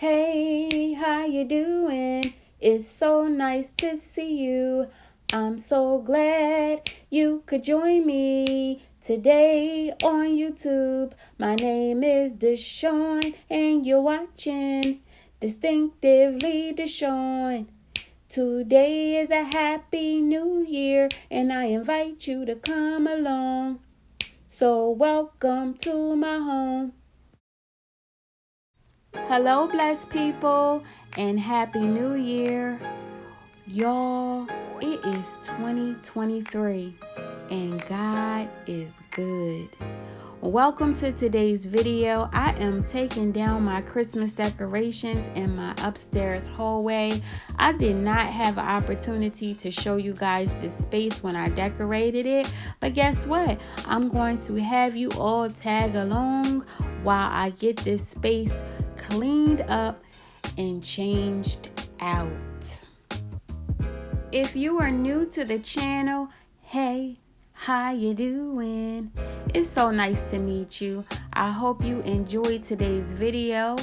Hey, how you doing? It's so nice to see you. I'm so glad you could join me today on YouTube. My name is DeShawn and you're watching Distinctively DeShawn. Today is a happy new year and I invite you to come along. So welcome to my home. Hello, blessed people, and Happy New Year. Y'all, it is 2023, and God is good. Welcome to today's video. I am taking down my Christmas decorations in my upstairs hallway. I did not have an opportunity to show you guys this space when I decorated it, but guess what? I'm going to have you all tag along while I get this space cleaned up and changed out. If you are new to the channel, hey, how you doing? It's so nice to meet you. I hope you enjoyed today's video,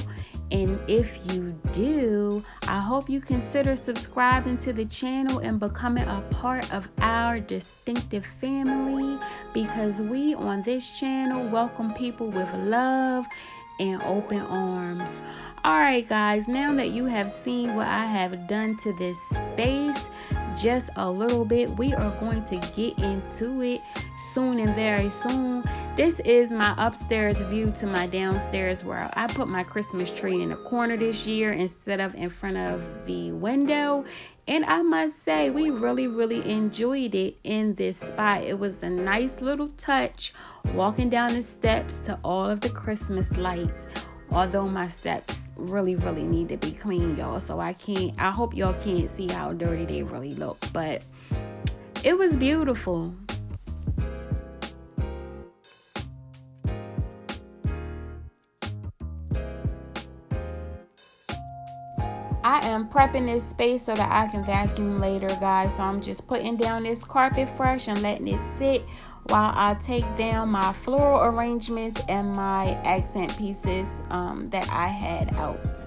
and if you do, I hope you consider subscribing to the channel and becoming a part of our distinctive family, because we on this channel welcome people with love and open arms. All right, guys, now that you have seen what I have done to this space just a little bit, we are going to get into it soon and very soon. This is my upstairs view to my downstairs, where I put my Christmas tree in the corner this year instead of in front of the window. And I must say, we really enjoyed it in this spot. It was a nice little touch walking down the steps to all of the Christmas lights. Although my steps really need to be clean, y'all. So I hope y'all can't see how dirty they really look. But it was beautiful. I am prepping this space so that I can vacuum later, guys. So I'm just putting down this carpet fresh and letting it sit while I take down my floral arrangements and my accent pieces that I had out.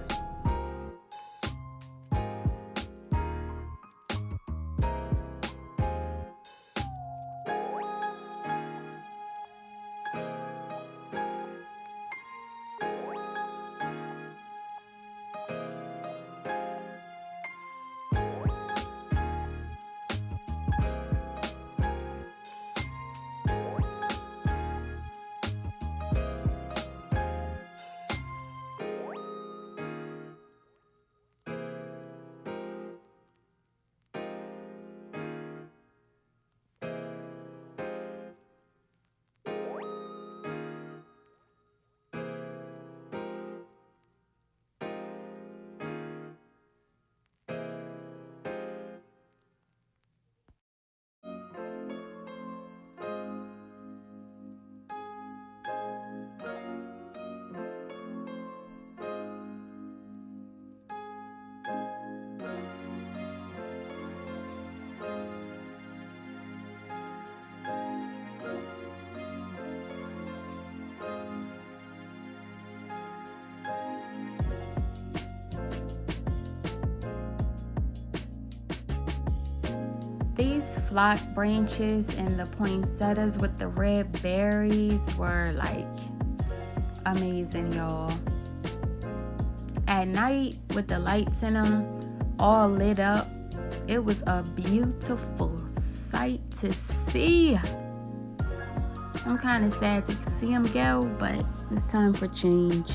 These flock branches and the poinsettias with the red berries were like amazing, y'all. At night with the lights in them all lit up, it was a beautiful sight to see. I'm kind of sad to see them go, but it's time for change.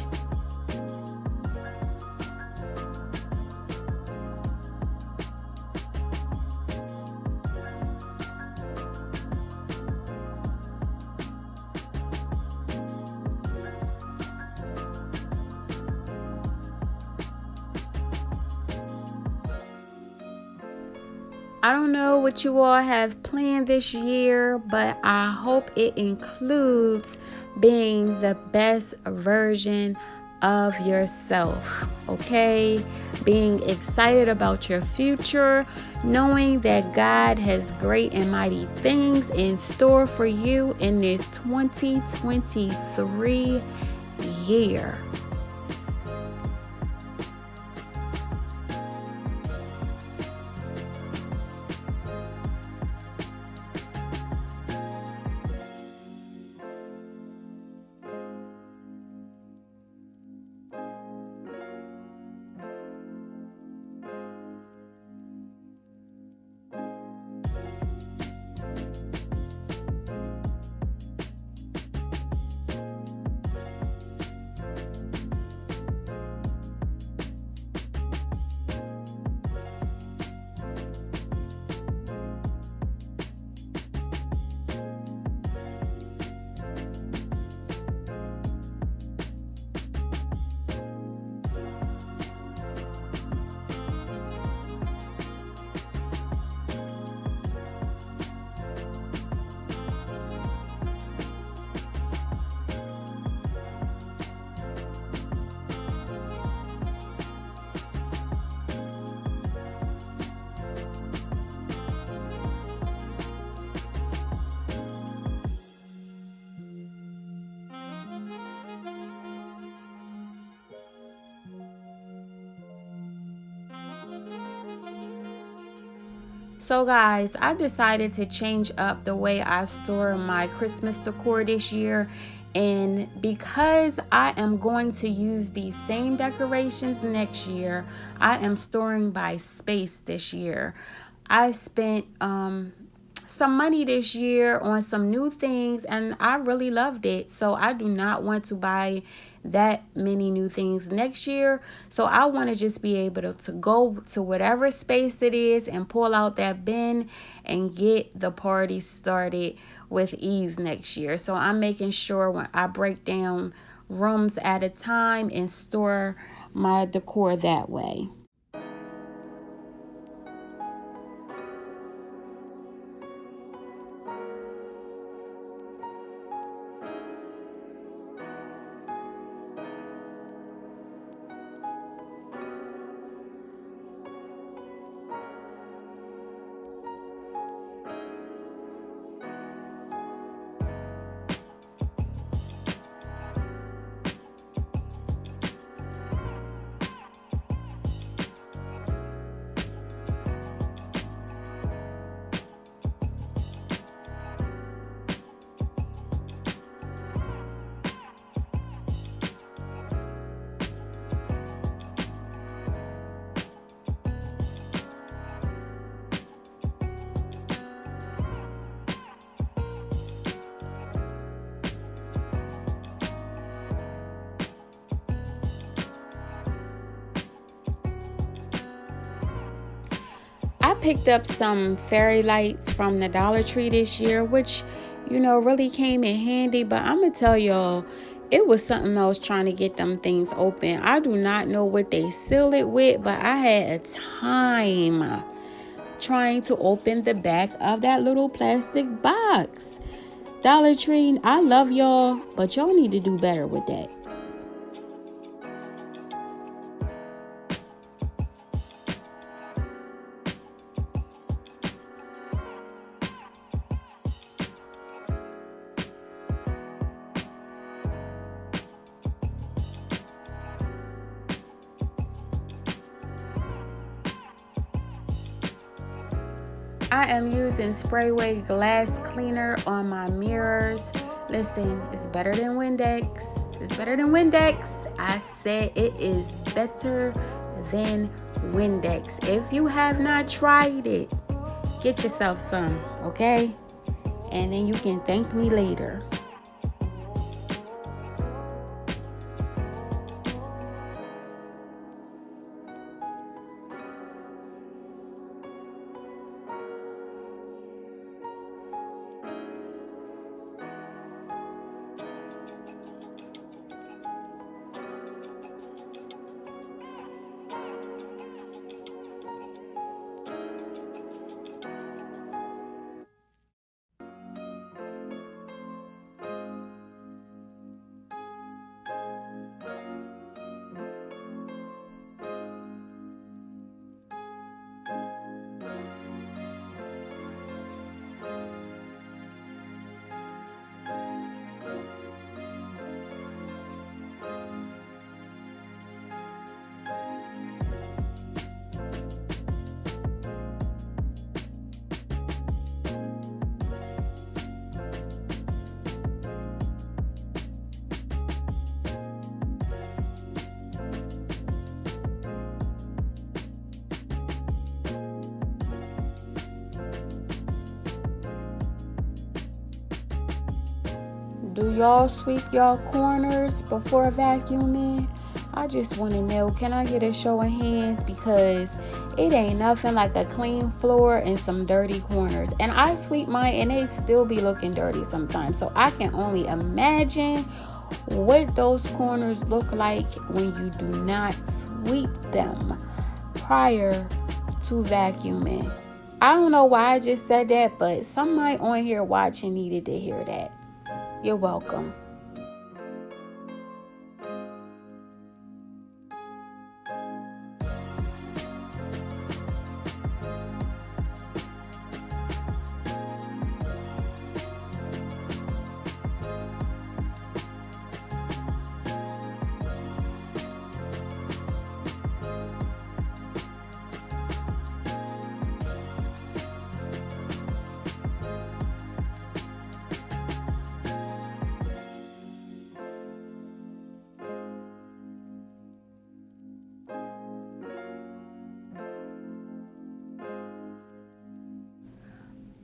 I don't know what you all have planned this year, but I hope it includes being the best version of yourself, okay? Being excited about your future, knowing that God has great and mighty things in store for you in this 2023 year. So guys, I decided to change up the way I store my Christmas decor this year. And because I am going to use these same decorations next year, I am storing by space this year. I spent some money this year on some new things and I really loved it. So I do not want to buy that many new things next year. So I want to just be able to go to whatever space it is and pull out that bin and get the party started with ease next year. So I'm making sure when I break down rooms at a time and store my decor that way. I picked up some fairy lights from the Dollar Tree this year, which, really came in handy. But I'm going to tell y'all, it was something else trying to get them things open. I do not know what they seal it with, but I had a time trying to open the back of that little plastic box. Dollar Tree, I love y'all, but y'all need to do better with that. I am using Spray-Away glass cleaner on my mirrors. Listen, it's better than Windex. It's better than Windex. I said it is better than Windex. If you have not tried it, get yourself some, okay? And then you can thank me later. Do y'all sweep y'all corners before vacuuming? I just want to know, can I get a show of hands? Because it ain't nothing like a clean floor and some dirty corners. And I sweep mine and they still be looking dirty sometimes. So I can only imagine what those corners look like when you do not sweep them prior to vacuuming. I don't know why I just said that, but somebody on here watching needed to hear that. You're welcome.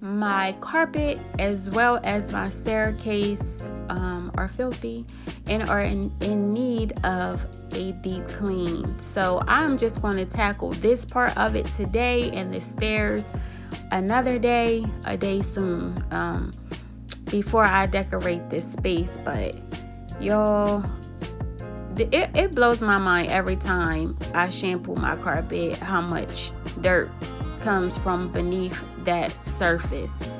My carpet as well as my staircase are filthy and are in need of a deep clean. So I'm just going to tackle this part of it today, and the stairs another day, a day soon, before I decorate this space. But y'all, it blows my mind every time I shampoo my carpet how much dirt comes from beneath that surface.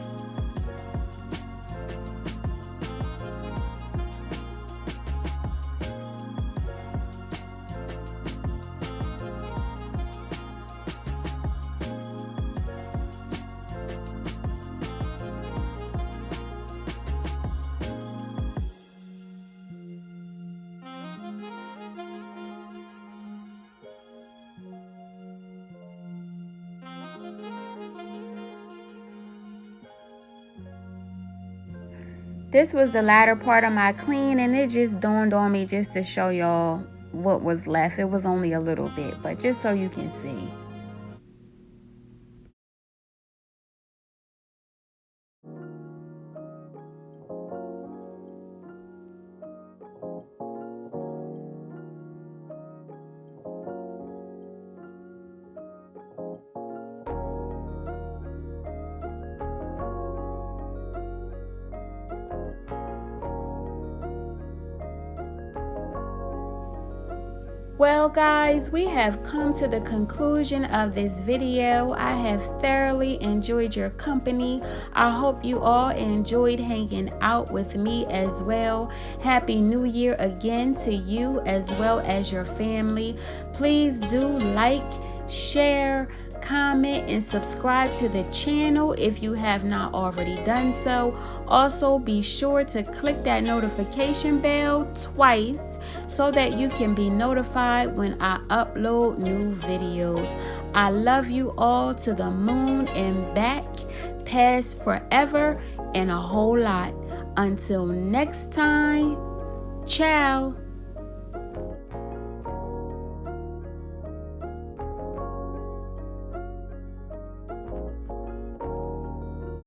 This was the latter part of my clean, and it just dawned on me just to show y'all what was left. It was only a little bit, but just so you can see. Well guys, we have come to the conclusion of this video. I have thoroughly enjoyed your company. I hope you all enjoyed hanging out with me as well. Happy New Year again to you as well as your family. Please do like, share, comment, and subscribe to the channel if you have not already done so. Also, be sure to click that notification bell twice so that you can be notified when I upload new videos. I love you all to the moon and back, past, forever, and a whole lot. Until next time, ciao.